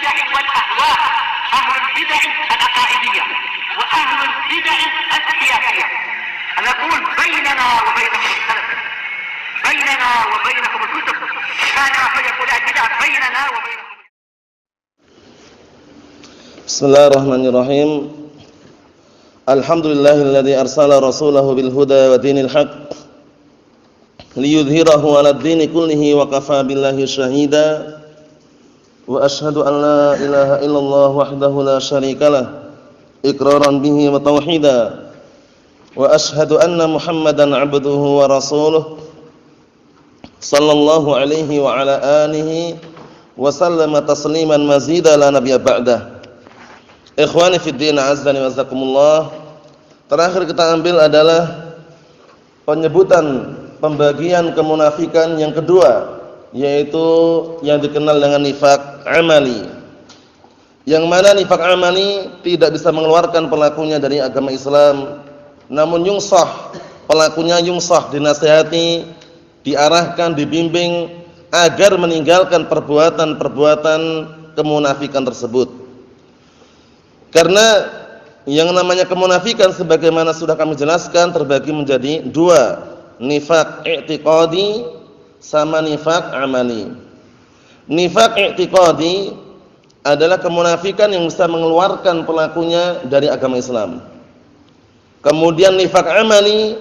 البدع والأهواء، أهل البدع العقائدية وأهل البدع السياسية. نقول بيننا وبينكم السلف، بيننا وبينكم الكتب، كان فيقول البدع بيننا وبينكم. Bismillahirrahmanirrahim. Alhamdulillahilladzi arsala rasulahu bil huda wa dinil haqq liyudhhirahu 'alad dini kullihi wa kafaa billahi shahida. Wa asyhadu an la ilaha illallah wahdahu la syarikalah iqraran bihi wa tauhida. Wa asyhadu anna Muhammadan 'abduhu wa rasuluh sallallahu alaihi wa ala alihi wa sallama tasliman mazida la nabiyya ba'dah. Ikhwani fid din, azzani wa jazakumullah. Terakhir kita ambil adalah penyebutan pembagian kemunafikan yang kedua, yaitu yang dikenal dengan nifaq amali. Yang mana nifaq amali tidak bisa mengeluarkan pelakunya dari agama Islam, namun yungsah, pelakunya yungsah, dinasihati, diarahkan, dibimbing agar meninggalkan perbuatan-perbuatan kemunafikan tersebut. Karena yang namanya kemunafikan sebagaimana sudah kami jelaskan terbagi menjadi dua, nifaq i'tiqadi sama nifaq amali. Nifaq i'tiqadi adalah kemunafikan yang bisa mengeluarkan pelakunya dari agama Islam. Kemudian nifaq amali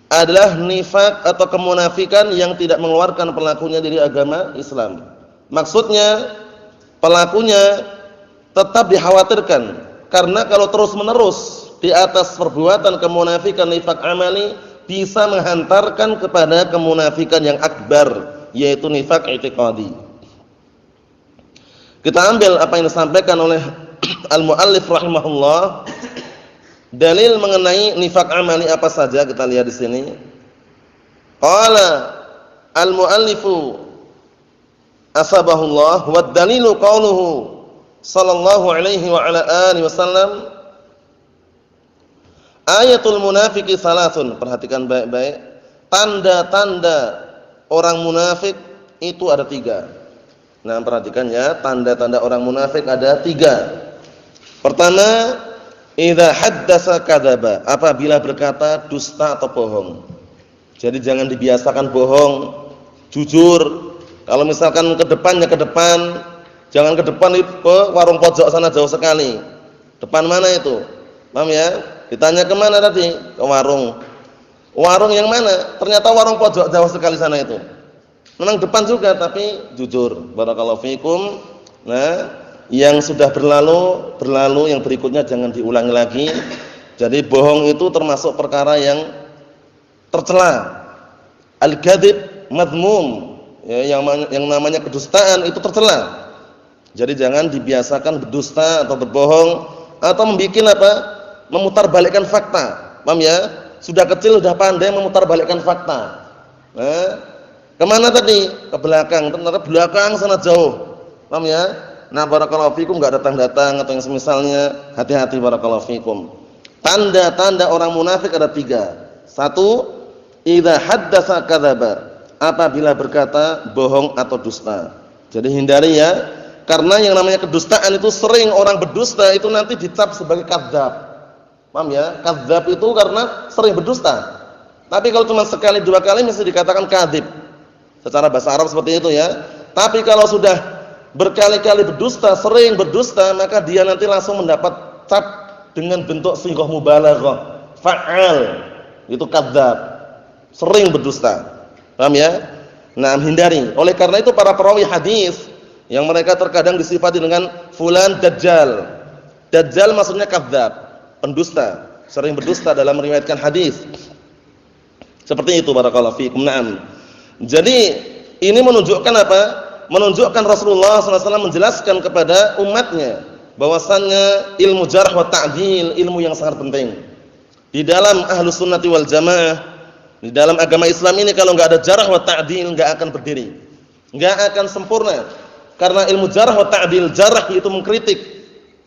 adalah nifaq atau kemunafikan yang tidak mengeluarkan pelakunya dari agama Islam. Maksudnya pelakunya tetap dikhawatirkan, karena kalau terus-menerus di atas perbuatan kemunafikan nifaq amali bisa menghantarkan kepada kemunafikan yang akbar, yaitu nifaq i'tiqadi. Kita ambil apa yang disampaikan oleh al-muallif rahimahullah. Dalil mengenai nifaq amali apa saja kita lihat di sini. Qala al-muallifu asabahullah wa dalilu qauluhu sallallahu alaihi wa ala alihi wasallam, ayatul munafiqi salasun. Perhatikan baik-baik, tanda-tanda orang munafik itu ada tiga. Nah, perhatikan ya, tanda-tanda orang munafik ada tiga. Pertama, idza haddasa kadzaba, apabila berkata dusta atau bohong. Jadi jangan dibiasakan bohong, jujur. Kalau misalkan ke depannya ke depan, jangan ke depan ke warung pojok sana jauh sekali. Depan mana itu? Paham ya? Ditanya ke mana tadi? Ke warung. Warung yang mana? Ternyata warung pojok jauh sekali sana itu. Memang depan juga tapi jujur. Barakallahu fikum. Nah, yang sudah berlalu, yang berikutnya jangan diulangi lagi. Jadi bohong itu termasuk perkara yang tercela. Al-kadzib madhmum. Ya, yang namanya kedustaan itu tercela. Jadi jangan dibiasakan berdusta atau berbohong atau membuat apa? Memutarbalikkan fakta. Paham ya? Sudah kecil sudah pandai memutarbalikkan fakta. Nah, kemana tadi? Ke belakang. Ternyata belakang sana jauh. Paham ya? Nah, barakallahu fikum, enggak datang-datang atau yang semisalnya. Hati-hati barakallahu fikum. Tanda-tanda orang munafik ada tiga. Satu, idza haddatsa kadzaba. Apabila berkata bohong atau dusta. Jadi hindari ya. Karena yang namanya kedustaan itu sering orang berdusta itu nanti dicap sebagai kadzab. Paham ya? Kadzab itu karena sering berdusta. Tapi kalau cuma sekali dua kali mesti dikatakan kadzib. Secara bahasa Arab seperti itu ya. Tapi kalau sudah berkali-kali berdusta, sering berdusta, maka dia nanti langsung mendapat cap dengan bentuk sighah mubalaghah, fa'al. Itu kadzab. Sering berdusta. Paham ya? Nah, hindari. Oleh karena itu para perawi hadis yang mereka terkadang disifati dengan fulan dajjal. Dajjal maksudnya kadzab, pendusta, sering berdusta dalam meriwayatkan hadis. Seperti itu barakallahu fiikum. Naam. Jadi ini menunjukkan apa? Menunjukkan Rasulullah SAW menjelaskan kepada umatnya bahwasannya ilmu jarh wa ta'dil ilmu yang sangat penting. Di dalam Ahlus Sunnati wal Jamaah, di dalam agama Islam ini kalau enggak ada jarh wa ta'dil enggak akan berdiri. Enggak akan sempurna. Karena ilmu jarh wa ta'dil, jarh itu mengkritik,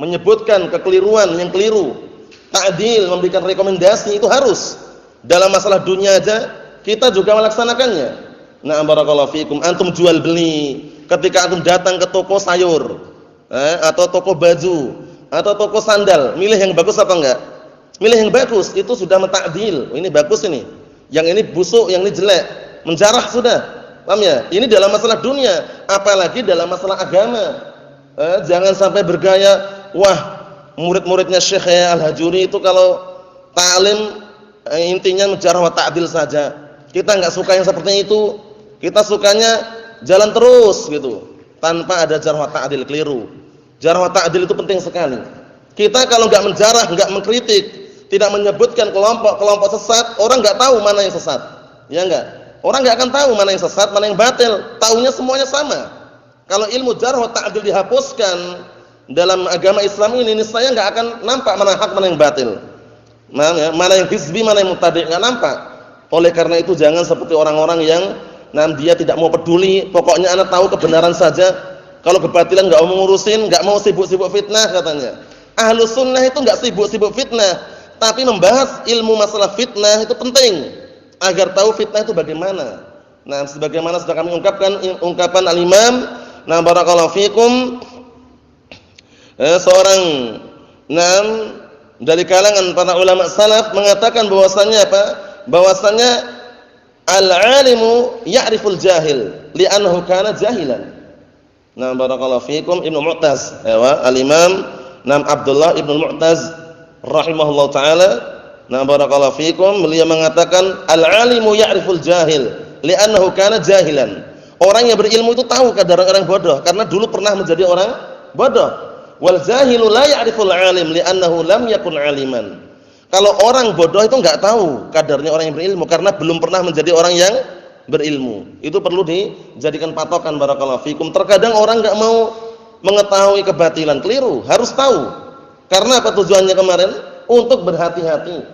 menyebutkan kekeliruan yang keliru. Ta'dil memberikan rekomendasi itu harus. Dalam masalah dunia aja kita juga melaksanakannya. Nah, barakallahu fikum, antum jual beli. Ketika antum datang ke toko sayur, atau toko baju, atau toko sandal, milih yang bagus apa enggak? Milih yang bagus, itu sudah mentakdil. Ini bagus ini. Yang ini busuk, yang ini jelek. Menjarah sudah. Paham ya? Ini dalam masalah dunia, apalagi dalam masalah agama. Jangan sampai bergaya, wah, murid-muridnya Syekh Al-Hajuri itu kalau ta'lim intinya menjarah wa ta'dil saja. Kita enggak suka yang seperti itu. Kita sukanya jalan terus gitu, tanpa ada jarh wa ta'dil, keliru. Jarh wa ta'dil itu penting sekali. Kita kalau enggak menjarah, enggak mengkritik, tidak menyebutkan kelompok-kelompok sesat, orang enggak tahu mana yang sesat. Ya enggak? Orang enggak akan tahu mana yang sesat, mana yang batil. Taunya semuanya sama. Kalau ilmu jarh wa ta'dil dihapuskan dalam agama Islam ini, niscaya enggak akan nampak mana hak, mana yang batil. Mana yang hizbi, mana yang mubtadi', enggak nampak. Oleh karena itu jangan seperti orang-orang yang dia tidak mau peduli, pokoknya anak tahu kebenaran saja. Kalau kebatilan enggak mau ngurusin, enggak mau sibuk-sibuk fitnah katanya. Ahlus sunnah itu enggak sibuk-sibuk fitnah, tapi membahas ilmu masalah fitnah itu penting agar tahu fitnah itu bagaimana. Nah, sebagaimana sudah kami ungkapan al-Imam, barakallahu fikum, seorang dari kalangan para ulama salaf mengatakan bahwasanya apa? Bahwasanya al-alimu ya'riful jahil li'annahu kana jahilan. Barakallahu fikum, Ibnu Mu'taz, al-Imam Abdullah Ibnu Mu'taz rahimahullahu taala, barakallahu fikum, beliau mengatakan al-alimu ya'riful jahil li'annahu kana jahilan. Orang yang berilmu itu tahu kadar orang bodoh karena dulu pernah menjadi orang bodoh. Wal jahilu la ya'riful 'alim li'annahu lam yakun 'aliman. Kalau orang bodoh itu enggak tahu kadarnya orang yang berilmu karena belum pernah menjadi orang yang berilmu. Itu perlu dijadikan patokan, barakallahu fikum. Terkadang orang enggak mau mengetahui kebatilan, keliru, harus tahu. Karena apa tujuannya kemarin? Untuk berhati-hati.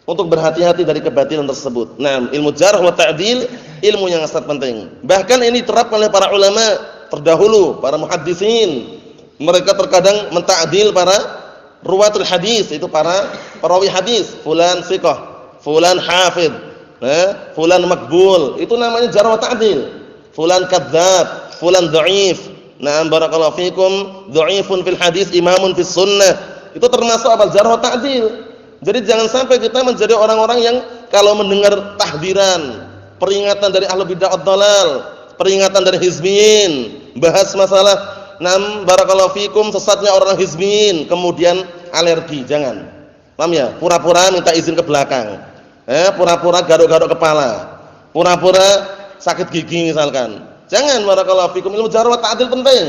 Untuk berhati-hati dari kebatilan tersebut. Nah, ilmu jarh wa ta'dil, ilmu yang sangat penting. Bahkan ini diterapkan oleh para ulama terdahulu, para muhaddisin. Mereka terkadang menta'dil para ruwatul hadis, itu para perawi hadis, fulan thiqah, fulan hafidh, fulan makbul, itu namanya jarh wa ta'dil. Fulan kadzdzab, fulan dhaif. Na'am barakallahu fikum, dhaifun fil hadis, imamun fis sunnah. Itu termasuk apa? Jarh wa ta'dil. Jadi jangan sampai kita menjadi orang-orang yang kalau mendengar tahdiran, peringatan dari ahlu bid'ah ad-dhalal, peringatan dari hizbiyin, bahas masalah barakallahu fikum sesatnya orang hizbiyin, kemudian alergi, jangan. Paham ya? Pura-pura minta izin ke belakang. Pura-pura garuk-garuk kepala. Pura-pura sakit gigi misalkan. Jangan, barakallahu fikum. Ilmu jarh wa ta'dil penting.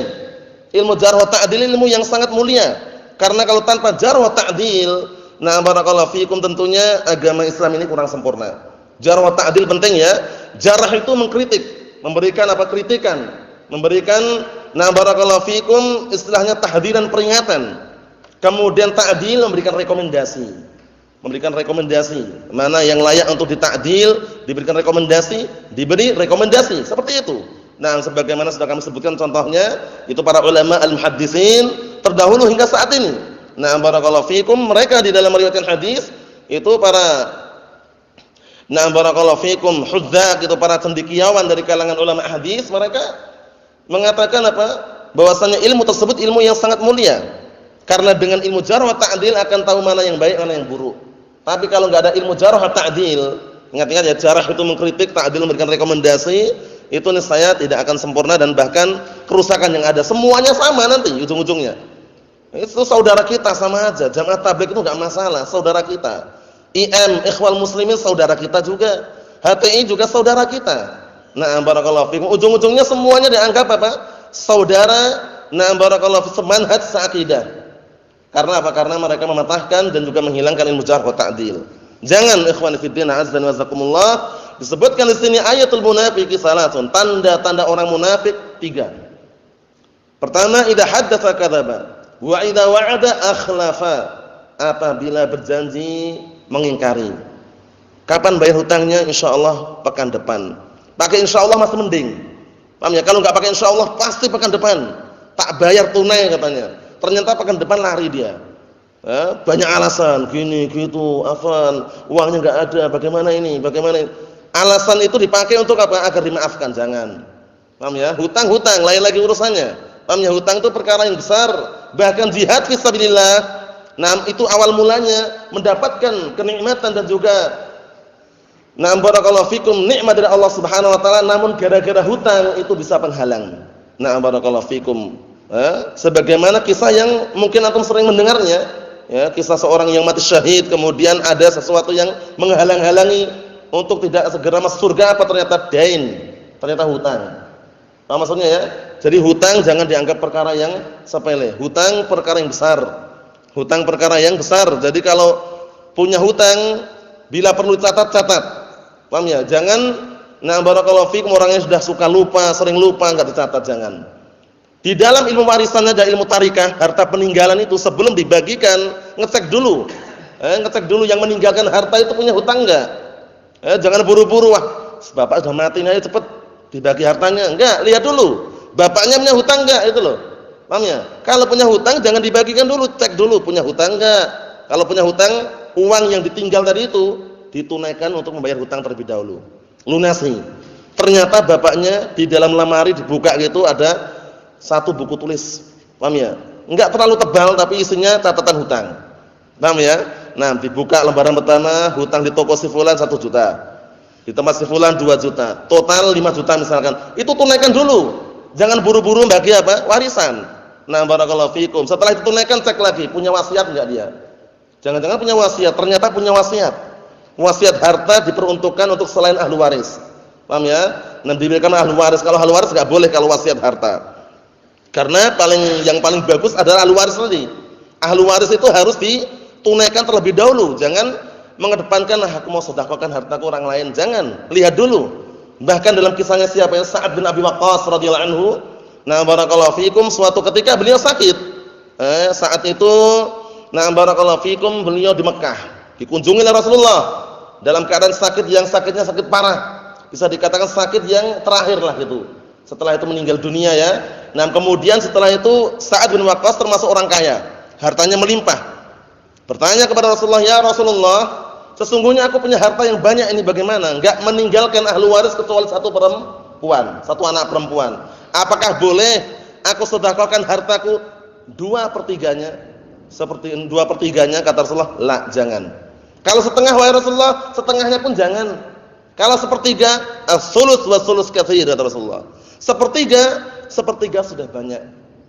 Ilmu jarh wa ta'dil ilmu yang sangat mulia. Karena kalau tanpa jarh wa ta'dil, barakallahu fikum, tentunya agama Islam ini kurang sempurna. Jarh wa ta'dil penting ya. Jarh itu mengkritik, memberikan apa? Kritikan, memberikan barakallahu fikum istilahnya tahdiran, peringatan. Kemudian ta'dil memberikan rekomendasi. Memberikan rekomendasi. Mana yang layak untuk ditakdil, diberikan rekomendasi, diberi rekomendasi. Seperti itu. Nah, sebagaimana sudah kami sebutkan contohnya, itu para ulama al-muhaddisin terdahulu hingga saat ini. Nah, barakallahu fikum, mereka di dalam meriwayatkan hadis itu para barakallahu fikum hudzaq, itu para cendekiawan dari kalangan ulama hadis, mereka mengatakan apa? Bahwasanya ilmu tersebut ilmu yang sangat mulia. Karena dengan ilmu jarh wa ta'dil akan tahu mana yang baik, mana yang buruk. Tapi kalau enggak ada ilmu jarh wa ta'dil, ingat-ingat ya, jarh itu mengkritik, ta'dil memberikan rekomendasi, itu niscaya tidak akan sempurna dan bahkan kerusakan yang ada semuanya sama nanti ujung-ujungnya. Itu saudara kita sama aja. Jamaah tabligh itu enggak masalah, saudara kita. IM, Ikhwal Muslimin saudara kita juga. HTI juga saudara kita. Nah, barakallahu fikum, ujung-ujungnya semuanya dianggap apa? Saudara. Nah, barakallahu fikum, manhaj seakidah. Karena apa? Karena mereka mematahkan dan juga menghilangkan ilmu jarh wa ta'dil. Jangan, ikhwan fillah, azza wa jazakumullah, disebutkan di sini ayatul munafiqi salatun, tanda-tanda orang munafik 3. Pertama, idza haddatsa kadzaba, wa idza wa'ada akhlafa. Apabila berjanji mengingkari. Kapan bayar hutangnya? Insyaallah pekan depan. Pakai insyaallah masih mending. Paham ya? Kalau enggak pakai insyaallah pasti pekan depan. Tak bayar tunai katanya. Ternyata pekan depan lari dia. Banyak alasan, gini, gitu, afan, uangnya enggak ada, bagaimana ini, bagaimana ini. Alasan itu dipakai untuk apa? Agar dimaafkan, jangan. Paham ya? Hutang-hutang, lain lagi urusannya. Paham ya? Hutang itu perkara yang besar. Bahkan jihad fi sabilillah, nah itu awal mulanya mendapatkan kenikmatan dan juga barakallahu fikum nikmat dari Allah Subhanahu wa taala, namun gara-gara hutang itu bisa penghalang. Barakallahu fikum. Sebagaimana kisah yang mungkin antum sering mendengarnya, ya, kisah seorang yang mati syahid kemudian ada sesuatu yang menghalang-halangi untuk tidak segera masuk surga, apa ternyata dain, ternyata hutang. Apa maksudnya ya? Jadi hutang jangan dianggap perkara yang sepele. Hutang perkara yang besar. Hutang perkara yang besar. Jadi kalau punya hutang, bila perlu catat-catat. Paham ya? Jangan barakallahu fikum orang yang sudah suka lupa, sering lupa enggak dicatat, jangan. Di dalam ilmu warisannya ada ilmu tarikah, harta peninggalan itu sebelum dibagikan, ngecek dulu. Ngecek dulu yang meninggalkan harta itu punya hutang enggak? Jangan buru-buru, wah, bapak sudah mati nih, cepet dibagi hartanya. Enggak, lihat dulu. Bapaknya punya hutang enggak, itu loh. Paham ya? Kalau punya hutang jangan dibagikan dulu, cek dulu punya hutang enggak. Kalau punya hutang, uang yang ditinggal tadi itu ditunaikan untuk membayar hutang terlebih dahulu. Lunasi. Ternyata bapaknya di dalam lemari dibuka gitu ada satu buku tulis. Paham ya? Enggak terlalu tebal tapi isinya catatan hutang. Paham ya? Nah, dibuka lembaran pertama, hutang di toko si fulan 1 juta. Di tempat si fulan 2 juta. Total 5 juta misalkan. Itu tunaikan dulu. Jangan buru-buru bagi apa? Warisan. Barakallahu fikum. Setelah itu tunaikan, cek lagi punya wasiat enggak dia. Jangan-jangan punya wasiat, ternyata punya wasiat. Wasiat harta diperuntukkan untuk selain ahli waris. Paham ya? Diberikan ahli waris. Kalau ahli waris enggak boleh kalau wasiat harta. Karena yang paling bagus adalah ahli waris tadi. Ahli waris itu harus ditunaikan terlebih dahulu. Jangan mengedepankan aku mau sedekahkan hartaku orang lain. Jangan. Lihat dulu. Bahkan dalam kisahnya siapa ya? Sa'ad bin Abi Waqqas radhiyallahu anhu. Barakallahu fikum, suatu ketika beliau sakit. Saat itu barakallahu fikum, beliau di Mekah. Dikunjungi oleh Rasulullah dalam keadaan sakit yang sakitnya sakit parah. Bisa dikatakan sakit yang terakhir lah gitu. Setelah itu meninggal dunia ya. Kemudian setelah itu Sa'ad bin Waqqas termasuk orang kaya. Hartanya melimpah. Bertanya kepada Rasulullah, "Ya Rasulullah, sesungguhnya aku punya harta yang banyak ini bagaimana? Enggak meninggalkan ahli waris kecuali satu perempuan, satu anak perempuan. Apakah boleh aku sedekahkan hartaku 2/3-nya?" Seperti 2/3-nya kata Rasulullah, "La, jangan." Kalau setengah wahai Rasulullah, setengahnya pun jangan. Kalau sepertiga, as-sulus wa sulus katsir kata Rasulullah. Sepertiga sudah banyak.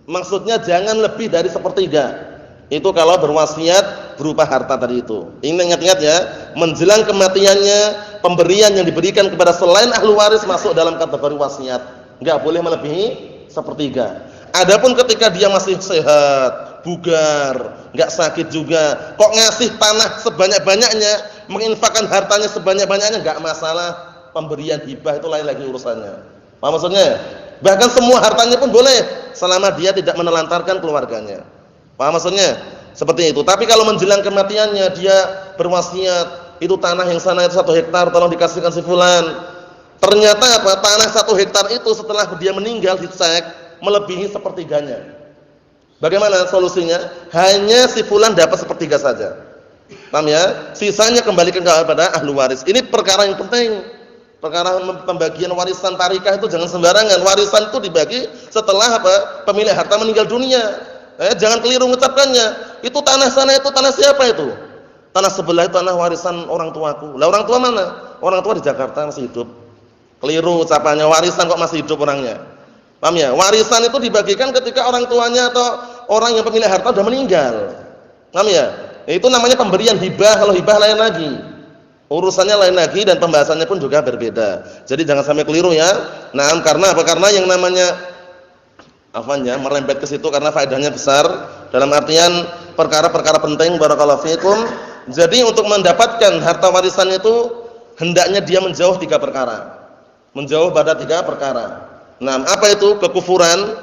Maksudnya jangan lebih dari sepertiga. Itu kalau berwasiat berupa harta tadi itu. Ingat-ingat ya, menjelang kematiannya, pemberian yang diberikan kepada selain ahli waris masuk dalam kategori wasiat. Enggak boleh melebihi sepertiga. Adapun ketika dia masih sehat, bugar, enggak sakit juga, kok ngasih tanah sebanyak-banyaknya, menginfakkan hartanya sebanyak-banyaknya, enggak masalah. Pemberian hibah itu lain lagi urusannya. Apa maksudnya? Bahkan semua hartanya pun boleh selama dia tidak menelantarkan keluarganya. Paham maksudnya? Seperti itu. Tapi kalau menjelang kematiannya dia berwasiat, itu tanah yang sana itu 1 hektar tolong dikasihkan si fulan. Ternyata apa? Tanah 1 hektar itu setelah dia meninggal dicek melebihi sepertiganya. Bagaimana solusinya? Hanya si fulan dapat sepertiga saja. Paham ya? Sisanya kembalikan kepada ahli waris. Ini perkara yang penting. Perkara pembagian warisan tarikah itu jangan sembarangan. Warisan itu dibagi setelah apa? Pemilik harta meninggal dunia. Jangan keliru mengucapkannya. Itu tanah sana itu tanah siapa itu? Tanah sebelah itu tanah warisan orang tuaku. Lah orang tua mana? Orang tua di Jakarta masih hidup. Keliru ucapannya, warisan kok masih hidup orangnya. Paham ya? Warisan itu dibagikan ketika orang tuanya atau orang yang pemilik harta sudah meninggal. Paham ya? Itu namanya pemberian hibah. Kalau hibah lain lagi. Urusannya lain lagi dan pembahasannya pun juga berbeda. Jadi jangan sampai keliru ya. Karena apa? Karena yang namanya merembet ke situ karena faedahnya besar dalam artian perkara-perkara penting barakallahu fikum. Jadi untuk mendapatkan harta warisan itu hendaknya dia menjauh 3 perkara. Menjauh pada 3 perkara. Apa itu? Kekufuran,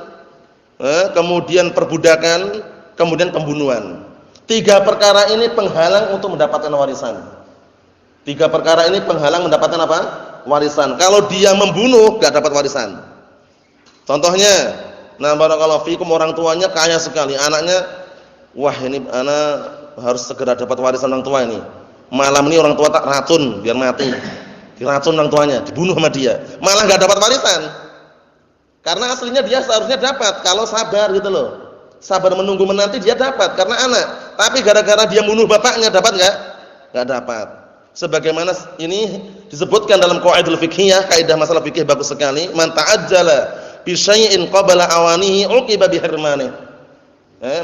kemudian perbudakan, kemudian pembunuhan. 3 perkara ini penghalang untuk mendapatkan warisan. 3 perkara ini penghalang mendapatkan apa? Warisan. Kalau dia membunuh enggak dapat warisan. Contohnya barakallahu fikum orang tuanya kaya sekali, anaknya wah ini anak harus segera dapat warisan orang tua ini. Malam ini orang tua tak racun biar mati. Diracun orang tuanya, dibunuh sama dia. Malah enggak dapat warisan. Karena aslinya dia seharusnya dapat kalau sabar gitu loh. Sabar menunggu menanti dia dapat karena anak. Tapi gara-gara dia bunuh bapaknya dapat enggak? Enggak dapat. Sebagaimana ini disebutkan dalam qaidul fiqhiyah, kaidah masalah fikih bagus sekali, man ta'ajjala bi syai'in qabla awanihi uqiba bi hirmanihi.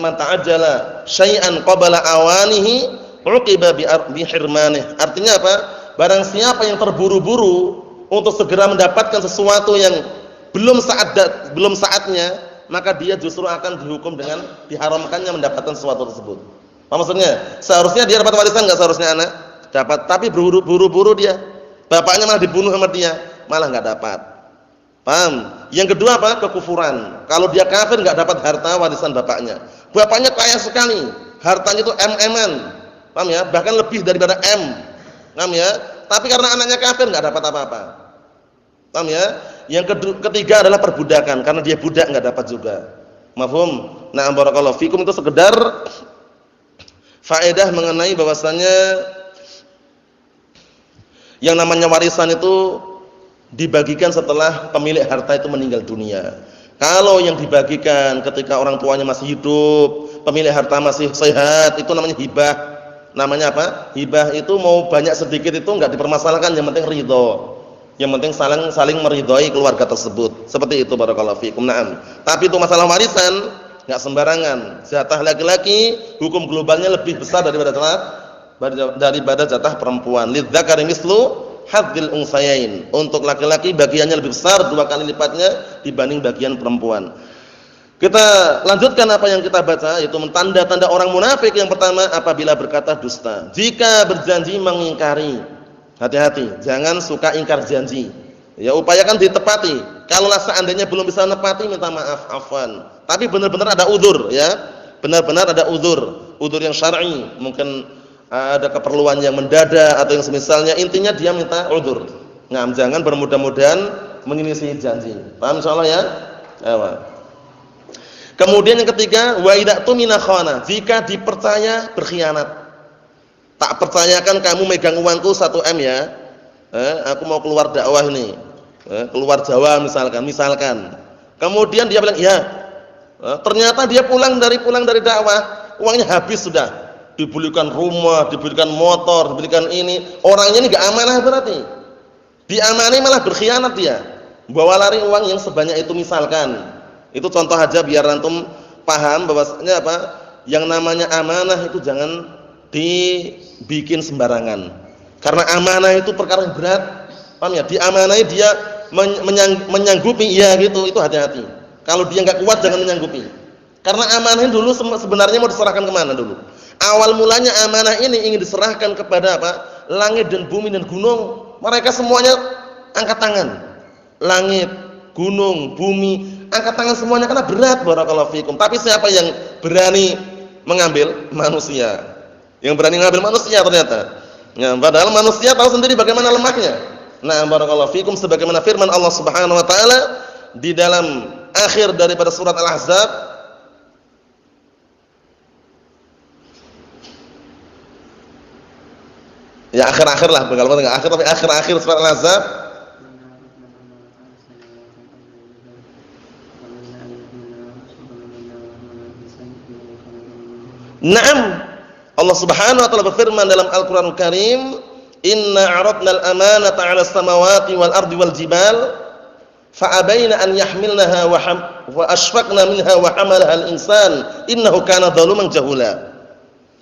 Man ta'ajjala syai'an qabla awanihi uqiba bi hirmanihi. Artinya apa? Barang siapa yang terburu-buru untuk segera mendapatkan sesuatu yang belum saatnya, maka dia justru akan dihukum dengan diharamkannya mendapatkan sesuatu tersebut. Apa maksudnya? Seharusnya dia dapat warisan enggak seharusnya anak? Dapat, tapi buru-buru dia. Bapaknya malah dibunuh sama dia, malah enggak dapat. Paham? Yang kedua apa? Kekufuran. Kalau dia kafir enggak dapat harta warisan bapaknya. Bapaknya kaya sekali, hartanya itu M-an. Paham ya? Bahkan lebih daripada M. Paham ya? Tapi karena anaknya kafir enggak dapat apa-apa. Paham ya? Yang ketiga adalah perbudakan, karena dia budak enggak dapat juga. Mafhum? Nah, barakallahu fikum, itu sekedar faedah mengenai bahwasannya yang namanya warisan itu dibagikan setelah pemilik harta itu meninggal dunia. Kalau yang dibagikan ketika orang tuanya masih hidup, pemilik harta masih sehat, itu namanya hibah. Namanya apa? Hibah itu mau banyak sedikit itu enggak dipermasalahkan, yang penting ridho. Yang penting saling meridhoi keluarga tersebut. Seperti itu barakallahu fikum. Naam. Tapi itu masalah warisan enggak sembarangan. Jatah laki-laki hukum globalnya lebih besar daripada jatah perempuan. Lidzakari mislu hadzil unsayain. Untuk laki-laki bagiannya lebih besar 2 kali lipatnya dibanding bagian perempuan. Kita lanjutkan apa yang kita baca, yaitu tanda-tanda orang munafik. Yang pertama, apabila berkata dusta. Jika berjanji mengingkari. Hati-hati, jangan suka ingkar janji. Ya, upayakan ditepati. Kalaulah seandainya belum bisa menepati, minta maaf, afwan. Tapi benar-benar ada udzur, ya. Benar-benar ada udzur, udzur yang syar'i. Mungkin ada keperluan yang mendadak atau yang semisalnya, intinya dia minta udzur. Nah, jangan bermudah-mudahan menyelisih janji. Paham insyaallah ya? Ayo. Kemudian yang ketiga, wa idza tumina khana, jika dipercaya berkhianat. Tak percayakan kamu megang uangku 1 M ya. Aku mau keluar dakwah ini. Keluar Jawa misalkan. Kemudian dia bilang, "Ya." Ternyata dia pulang dari dakwah, uangnya habis sudah. Dibelikan rumah, dibelikan motor, dibelikan ini. Orangnya ini enggak amanah berarti. Diamani malah berkhianat dia. Bawa lari uang yang sebanyak itu misalkan. Itu contoh aja biar antum paham bahwasanya apa? Yang namanya amanah itu jangan dibikin sembarangan. Karena amanah itu perkara yang berat. Paham ya? Diamanahi dia menyanggupi ya gitu, itu hati-hati. Kalau dia enggak kuat jangan menyanggupi. Karena amanah dulu sebenarnya mau diserahkan kemana dulu? Awal mulanya amanah ini ingin diserahkan kepada apa? Langit dan bumi dan gunung. Mereka semuanya angkat tangan. Langit, gunung, bumi, angkat tangan semuanya karena berat, barakallahu fikum. Tapi siapa yang berani mengambil? Manusia. Yang berani mengambil manusia ternyata. Ya, padahal manusia tahu sendiri bagaimana lemahnya. Nah, barakallahu fikum, sebagaimana firman Allah Subhanahu wa taala di dalam akhir daripada surat Al-Ahzab, ya akhir-akhir lah, kalau enggak akhir tapi akhir-akhir surat Al-Ahzab. Naam, Allah Subhanahu wa taala berfirman dalam Al-Qur'anul Karim, "Inna 'aradna al-amanata 'ala as-samawati wal ardi wal jibal fa'abaina an yahmilnaha wa ashfaqna minha wa hamalaha al-insan innahu kana zaluman jahula."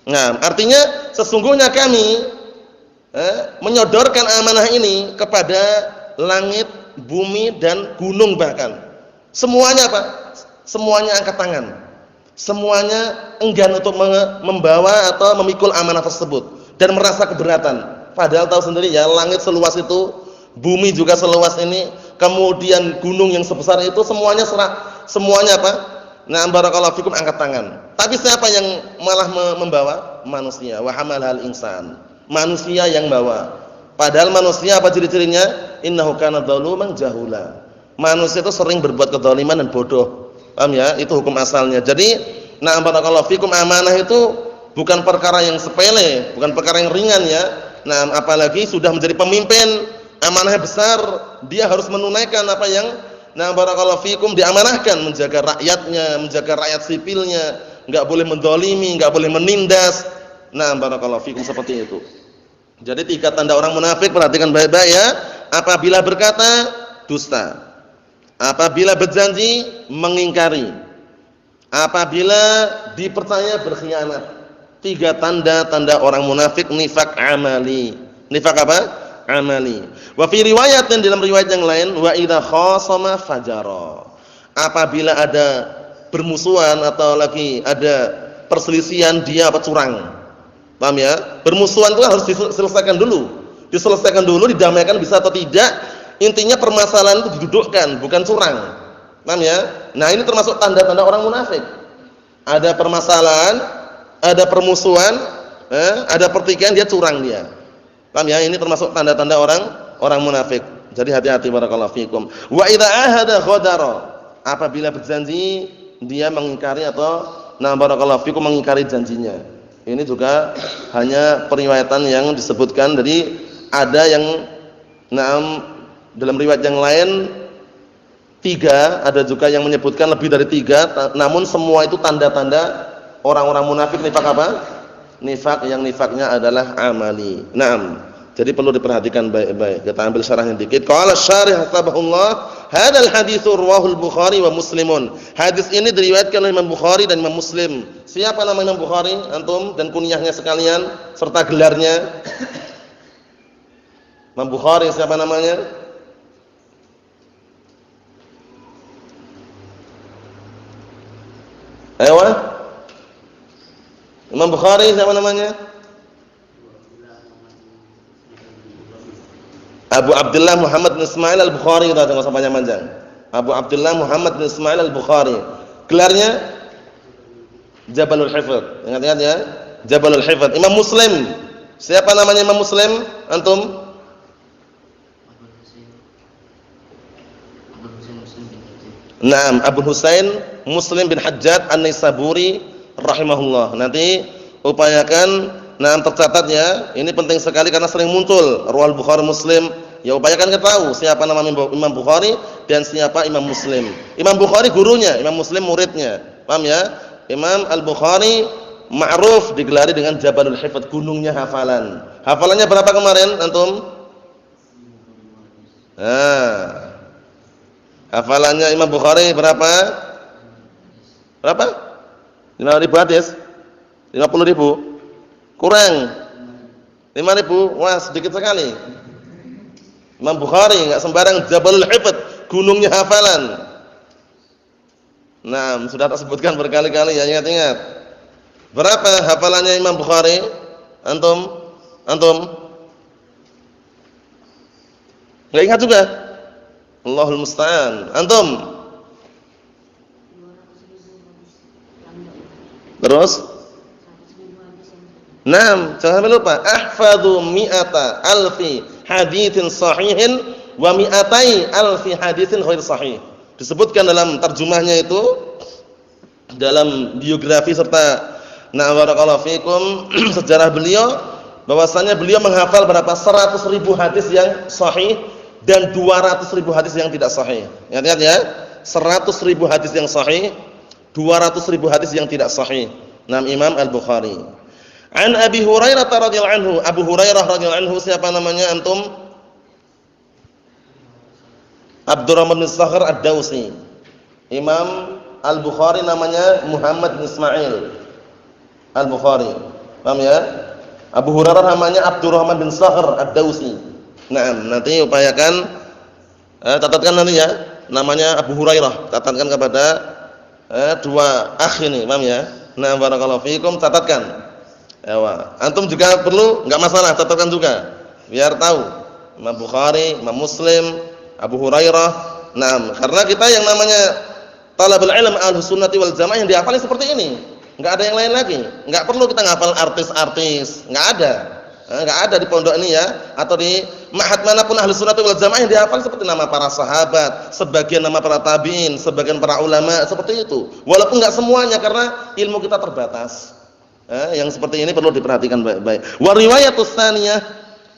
Nah, artinya sesungguhnya kami menyodorkan amanah ini kepada langit, bumi dan gunung bahkan. Semuanya apa? Semuanya angkat tangan. Semuanya enggan untuk membawa atau memikul amanah tersebut dan merasa keberatan. Padahal tahu sendiri ya, langit seluas itu, bumi juga seluas ini, kemudian gunung yang sebesar itu, semuanya apa? Nah, barakallahu fikum, angkat tangan. Tapi siapa yang malah membawa? Manusia. Wa hamalal insan. Manusia yang bawa. Padahal manusia apa ciri-cirinya? Innahu kana zaluman jahula. Manusia itu sering berbuat kezaliman dan bodoh. Paham ya? Itu hukum asalnya. Jadi, nah barakallahu fikum, amanah itu bukan perkara yang sepele, bukan perkara yang ringan ya. Nah, apalagi sudah menjadi pemimpin, amanahnya besar, dia harus menunaikan apa yang Nah, barakallahu fikum diamanahkan menjaga rakyatnya, menjaga rakyat sipilnya, enggak boleh mendolimi, enggak boleh menindas. Nah, barakallahu fikum seperti itu. Jadi 3 tanda orang munafik, perhatikan baik-baik ya. Apabila berkata dusta, apabila berjanji mengingkari, apabila dipercaya berkhianat. 3 tanda-tanda orang munafik nifak amali. Nifak apa? Amali. Wa fi riwayatin, dalam riwayat yang lain, wa idza khasama fajara. Apabila ada bermusuhan atau lagi ada perselisihan, dia curang. Paham ya? Bermusuhan itu harus diselesaikan dulu. Diselesaikan dulu, didamaikan bisa atau tidak. Intinya permasalahan itu didudukkan, bukan curang. Paham ya? Nah, ini termasuk tanda-tanda orang munafik. Ada permasalahan, ada permusuhan, ada pertikaian, dia curang dia. Paham ya? Ini termasuk tanda-tanda orang munafik. Jadi hati-hati, barakallahu fikum. Wa idza ahada ghadara. Apabila berjanji, dia mengingkari atau barakallahu fikum mengingkari janjinya. Ini juga hanya periwayatan yang disebutkan. Jadi ada yang dalam riwayat yang lain 3, ada juga yang menyebutkan lebih dari 3, namun semua itu tanda-tanda orang-orang munafik. Nifak apa? Nifak yang nifaknya adalah amali. Naam. Jadi perlu diperhatikan baik-baik. Kita ambil syarahnya dikit. Qala syarih hasabahullah, hadzal haditsu rawahul Bukhari wa Muslimun. Hadis ini diriwayatkan oleh Imam Bukhari dan Imam Muslim. Siapa nama Imam Bukhari? Antum dan kunyahnya sekalian serta gelarnya. Imam Bukhari siapa namanya? Ayo. Imam Bukhari siapa namanya? Abu Abdullah Muhammad bin Ismail al-Bukhari, kita enggak usah panjang-panjang. Abu Abdullah Muhammad bin Ismail al-Bukhari. Gelarnya Jabalul Hifdz. Ingat-ingat ya, Jabalul Hifdz. Imam Muslim. Siapa namanya Imam Muslim? Antum? Naam, Abu Husain Muslim bin Hajjaj An-Naisaburi rahimahullah. Nanti upayakan tercatat ya. Ini penting sekali karena sering muncul Riwayat Bukhari Muslim. Ya upayakan kita tahu siapa nama Imam Bukhari dan siapa Imam Muslim. Imam Bukhari gurunya, Imam Muslim muridnya. Paham ya? Imam Al-Bukhari ma'ruf digelari dengan Jabalul Hifdz, gunungnya hafalan. Hafalannya berapa kemarin antum? Hafalannya Imam Bukhari berapa? Berapa? 5.000 hadis? 50.000? Kurang 5.000, wah sedikit sekali. Imam Bukhari enggak sembarang Jabalul Hifdz, gunungnya hafalan. Nah, sudah tak sebutkan berkali-kali ya, ingat-ingat. Berapa hafalannya Imam Bukhari? Antum? Enggak ingat juga? Allahul musta'an. Antum? Terus? Naam, jangan sampai lupa. Ahfadzu mi'ata alfi haditsin sahihin wa mi'atai alfi haditsin ghair sahih. Disebutkan dalam terjemahnya itu, dalam biografi serta barakallahu fikum sejarah beliau, bahwasanya beliau menghafal berapa 100.000 hadis yang sahih dan 200.000 hadis yang tidak sahih. Ingat-ingat ya, 100.000 hadis yang sahih, 200.000 hadis yang tidak sahih. Imam Al-Bukhari. An Abi Hurairah radhiyallahu anhu, Abu Hurairah radhiyallahu anhu siapa namanya antum? Abdurrahman bin Sakhr Ad-Dausi. Imam Al-Bukhari namanya Muhammad bin Ismail Al-Bukhari. Paham ya? Abu Hurairah namanya Abdurrahman bin Sakhr Ad-Dausi. Nanti upayakan catatkan nanti ya, namanya Abu Hurairah. Catatkan kepada dua akh ini, paham ya? Barakallahu fikum, catatkan. Antum juga perlu, enggak masalah, catatkan juga biar tahu. Imam Bukhari, Imam Muslim, Abu Hurairah. Karena kita yang namanya talabul ilm ahlus sunnati wal jamaah yang dihafalin seperti ini. Enggak ada yang lain lagi. Enggak perlu kita ngafal artis-artis, enggak ada. Enggak ada di pondok ini ya, atau di ma'had manapun ahlus sunnati wal jamaah yang dihafal seperti nama para sahabat, sebagian nama para tabi'in, sebagian para ulama, seperti itu. Walaupun enggak semuanya karena ilmu kita terbatas. Yang seperti ini perlu diperhatikan baik-baik. Wa riwayatus tsaniyah,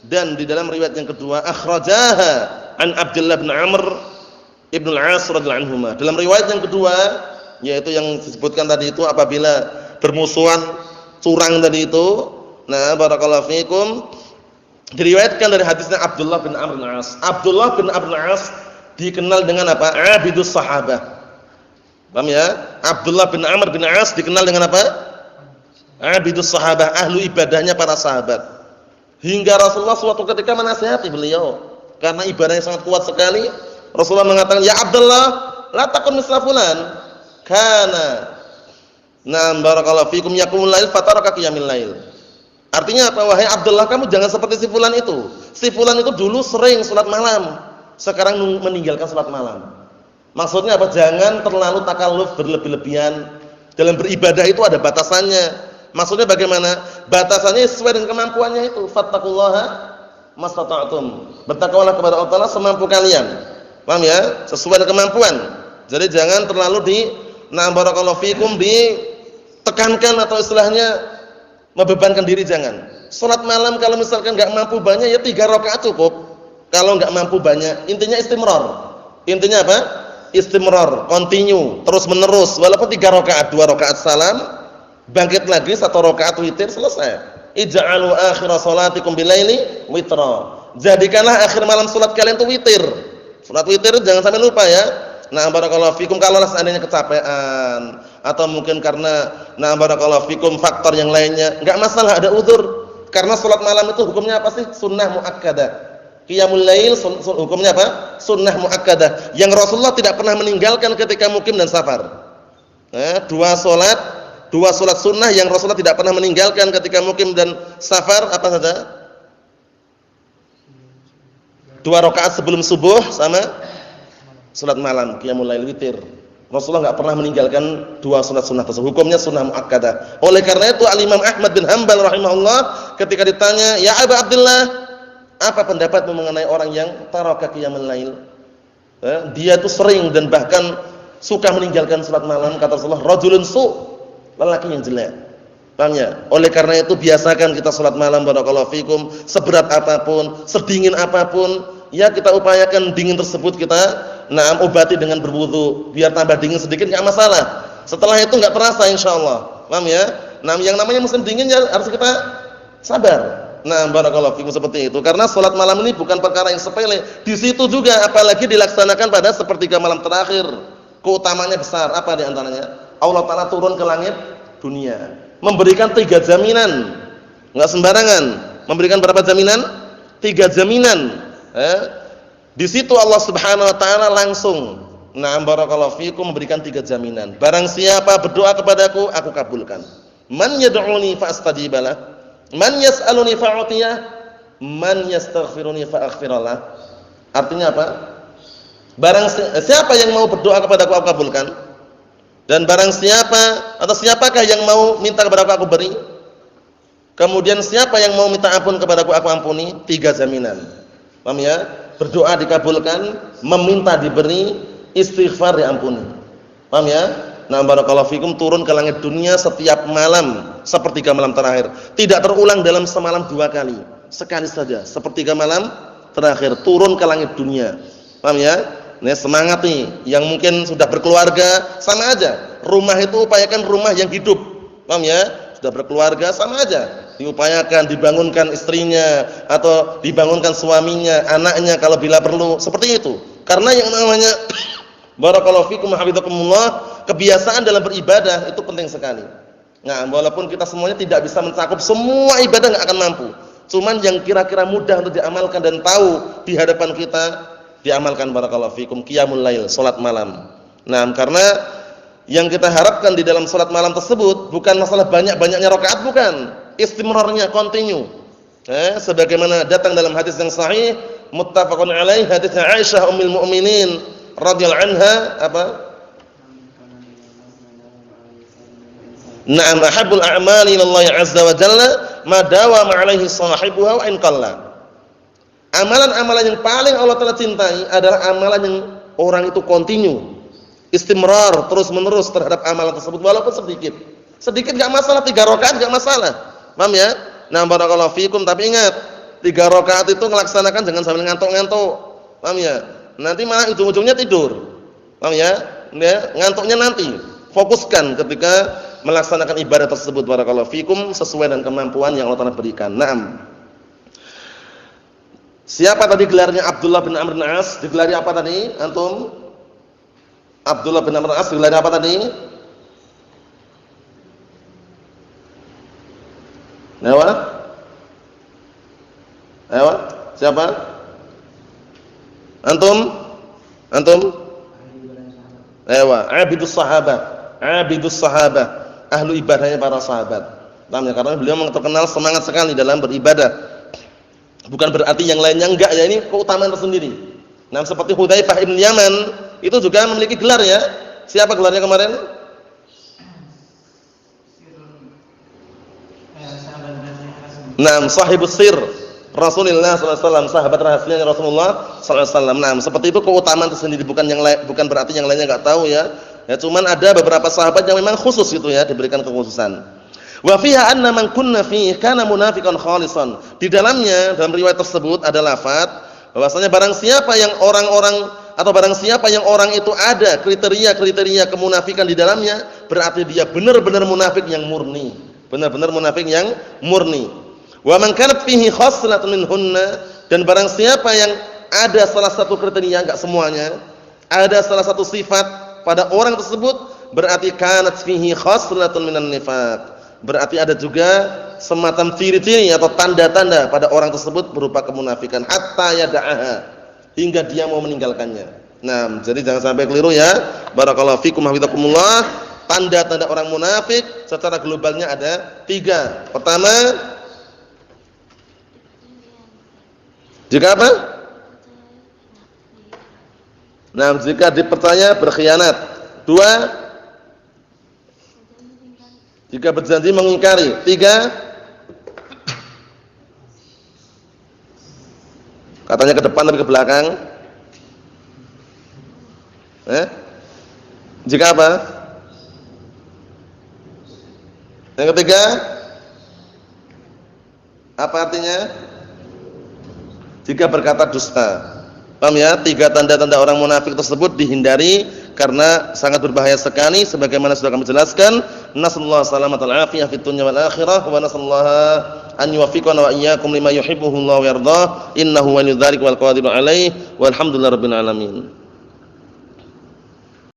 dan di dalam riwayat yang kedua, akhrajaha an Abdullah bin Amr Ibnu al-As radhiyallahu anhuma. Dalam riwayat yang kedua, yaitu yang disebutkan tadi itu apabila bermusuhan curang tadi itu, nah barakallahu fikum, diriwayatkan dari hadisnya Abdullah bin Amr bin As. Abdullah bin Amr bin As dikenal dengan apa? Abidus sahabah. Paham ya? Abdullah bin Amr bin As dikenal dengan apa? Abidus sahabah, ahlu ibadahnya para sahabat. Hingga Rasulullah suatu ketika menasihati beliau karena ibadahnya sangat kuat sekali. Rasulullah mengatakan, "Ya Abdullah, la takun misla fulan." Kana na'am barakallahu fikum yaqumul lail fataraka qiyamil lail. Artinya apa? Wahai Abdullah, kamu jangan seperti si fulan itu. Si fulan itu dulu sering salat malam, sekarang meninggalkan salat malam. Maksudnya apa? Jangan terlalu takalluf, berlebih-lebihan. Dalam beribadah itu ada batasannya. Maksudnya bagaimana? Batasannya sesuai dengan kemampuannya itu. Fattaqullaha mastata'tum. Bertakwalah kepada Allah semampu kalian. Paham ya? Sesuai dengan kemampuan. Jadi jangan terlalu barakallahu fikum ditekankan atau istilahnya membebankan diri, jangan. Salat malam kalau misalkan enggak mampu banyak ya 3 rakaat cukup. Kalau enggak mampu banyak, intinya istimrar. Intinya apa? Istimrar, continue, terus menerus. Walaupun 3 rakaat, 2 rakaat salam, bangkit lagi 1 rakaat witir, selesai. Ij'alu akhira salatikum bilaili witra. Jadikanlah akhir malam salat kalian itu witir. Salat witir jangan sampai lupa ya. Nah barakallahu fikum, kalau seandainya kecapean atau mungkin karena barakallahu fikum faktor yang lainnya, enggak masalah, ada udzur. Karena salat malam itu hukumnya apa sih? Sunnah muakkadah. Qiyamul lail hukumnya apa? Sunnah muakkadah yang Rasulullah tidak pernah meninggalkan ketika mukim dan safar. Dua salat sunnah yang Rasulullah tidak pernah meninggalkan ketika mukim dan safar apa saja? 2 rakaat sebelum subuh sama salat malam, qiyamul lail witir. Rasulullah enggak pernah meninggalkan 2 salat sunnah tersebut. Hukumnya sunnah muakkadah. Oleh karena itu Al-Imam Ahmad bin Hanbal rahimahullah ketika ditanya, "Ya Abu Abdullah, apa pendapatmu mengenai orang yang taraka qiyamul lail?" Dia itu sering dan bahkan suka meninggalkan salat malam, kata Rasulullah, "Rajulun su'," lelaki yang jelek. Paham ya? Oleh karena itu biasakan kita salat malam barakallahu fikum, seberat apapun, sedingin apapun, ya kita upayakan dingin tersebut kita obati dengan berwudu, biar tambah dingin sedikit enggak masalah. Setelah itu enggak terasa insyaallah. Paham ya? Yang namanya musim dingin ya harus kita sabar. Barakallahu fikum seperti itu. Karena salat malam ini bukan perkara yang sepele. Di situ juga apalagi dilaksanakan pada sepertiga malam terakhir. Keutamanya besar. Apa di antaranya? Allah Ta'ala turun ke langit dunia, memberikan 3 jaminan. Enggak sembarangan. Memberikan berapa jaminan? 3 jaminan. Di situ Allah Subhanahu wa taala langsung barakallahu fikum memberikan 3 jaminan. Barang siapa berdoa kepadaku, aku kabulkan. Man yad'uni fa astajib lah. Man yas'aluni fa u'tiyah. Man yastaghfiruni fa aghfirlah. Artinya apa? Barang siapa yang mau berdoa kepadaku, aku kabulkan. Dan barang siapa atau siapakah yang mau minta kepadaku, aku beri. Kemudian siapa yang mau minta ampun kepadaku, aku ampuni. 3 jaminan. Paham ya? Berdoa dikabulkan, meminta diberi, istighfar diampuni. Paham ya? Barakallahu fikum, turun ke langit dunia setiap malam, sepertiga malam terakhir. Tidak terulang dalam semalam 2 kali. Sekali saja, sepertiga malam terakhir turun ke langit dunia. Paham ya? Semangat nih, yang mungkin sudah berkeluarga sama aja. Rumah itu upayakan rumah yang hidup. Paham ya? Sudah berkeluarga sama aja. Diupayakan dibangunkan istrinya atau dibangunkan suaminya, anaknya kalau bila perlu, seperti itu. Karena yang namanya barakallahu fikum hafizakumullah, kebiasaan dalam beribadah itu penting sekali. Walaupun kita semuanya tidak bisa mencakup semua ibadah, enggak akan mampu. Cuman yang kira-kira mudah untuk diamalkan dan tahu di hadapan kita, diamalkan barakallahu fikum, qiyamul lail, salat malam. Karena yang kita harapkan di dalam salat malam tersebut bukan masalah banyak-banyaknya rakaat, bukan. Istimrarnya, continue. Sebagaimana datang dalam hadis yang sahih, muttafaqun alaih, hadisnya Aisyah ummul mukminin radhiyallahu anha, apa? Na'am, ahabbul a'mali ilallahi azza wa jalla ma dawama 'alaihi sahibuha wa in qalla. Amalan-amalan yang paling Allah Ta'ala cintai adalah amalan yang orang itu continue, istimrar, terus-menerus terhadap amalan tersebut walaupun sedikit. Sedikit enggak masalah, 3 rakaat enggak masalah. Paham ya? Nah, barakallahu fikum, tapi ingat, 3 rakaat itu melaksanakan jangan sambil ngantuk-ngantuk. Paham ya? Nanti malah ujung-ujungnya tidur. Paham ya? Ngantuknya nanti. Fokuskan ketika melaksanakan ibadah tersebut, barakallahu fikum, sesuai dengan kemampuan yang Allah Taala berikan. Naam. Siapa tadi gelarnya Abdullah bin Amr bin As? Digelari apa tadi? Antum? Abdullah bin Amr bin As digelari apa tadi? Nawa? Ayo, siapa? Antum? Antum? Ewa, abidus sahabat, abidus sahabat, ahlu ibadahnya para sahabat. Paham ya? Karena beliau memang terkenal semangat sekali dalam beribadah. Bukan berarti yang lainnya enggak ya, ini keutamaan tersendiri. Nah, seperti Hudzaifah bin Yaman itu juga memiliki gelar ya. Siapa gelarnya kemarin? Naam, sahibus sir Rasulullah sallallahu alaihi wasallam, sahabat rahasianya Rasulullah sallallahu alaihi wasallam. Naam, seperti itu keutamaan tersendiri, bukan yang lain, bukan berarti yang lainnya enggak tahu ya. Ya cuman ada beberapa sahabat yang memang khusus gitu ya, diberikan kekhususan. Wa fiha anna man kunna fihi kana munafiqan khalisan. Di dalamnya, dalam riwayat tersebut ada lafaz bahwasanya barang siapa yang orang-orang atau barang siapa yang orang itu ada kriteria-kriteria kemunafikan di dalamnya, berarti dia benar-benar munafik yang murni. Benar-benar munafik yang murni. Wa man kanat fihi khaslatun minhunna, dan barang siapa yang ada salah satu kriteria, enggak semuanya, ada salah satu sifat pada orang tersebut, berarti kanat fihi khaslatun minan nifaq. Berarti ada juga semacam ciri-ciri atau tanda-tanda pada orang tersebut berupa kemunafikan, hatta yada'aha, hingga dia mau meninggalkannya. Nah, jadi jangan sampai keliru ya. Barakallahu fikum hafizakumullah. Tanda-tanda orang munafik secara globalnya ada 3. Pertama, jika apa? Nah, jika dipercaya berkhianat. 2, jika berjanji mengingkari. 3, katanya ke depan tapi ke belakang. Jika apa? Yang ketiga, apa artinya? Jika berkata dusta. Paham ya? 3 tanda-tanda orang munafik tersebut dihindari karena sangat berbahaya sekali, sebagaimana sudah kami jelaskan. Nasallahu salamatal afiyah fid dunya wal akhirah, wa nasallahu an yuwaffiqana wa iyyakum lima yuhibbuhu Allah wa yardah. Innahu waliyyu dzalika wal qadiru alaihi, walhamdulillahirabbil alamin.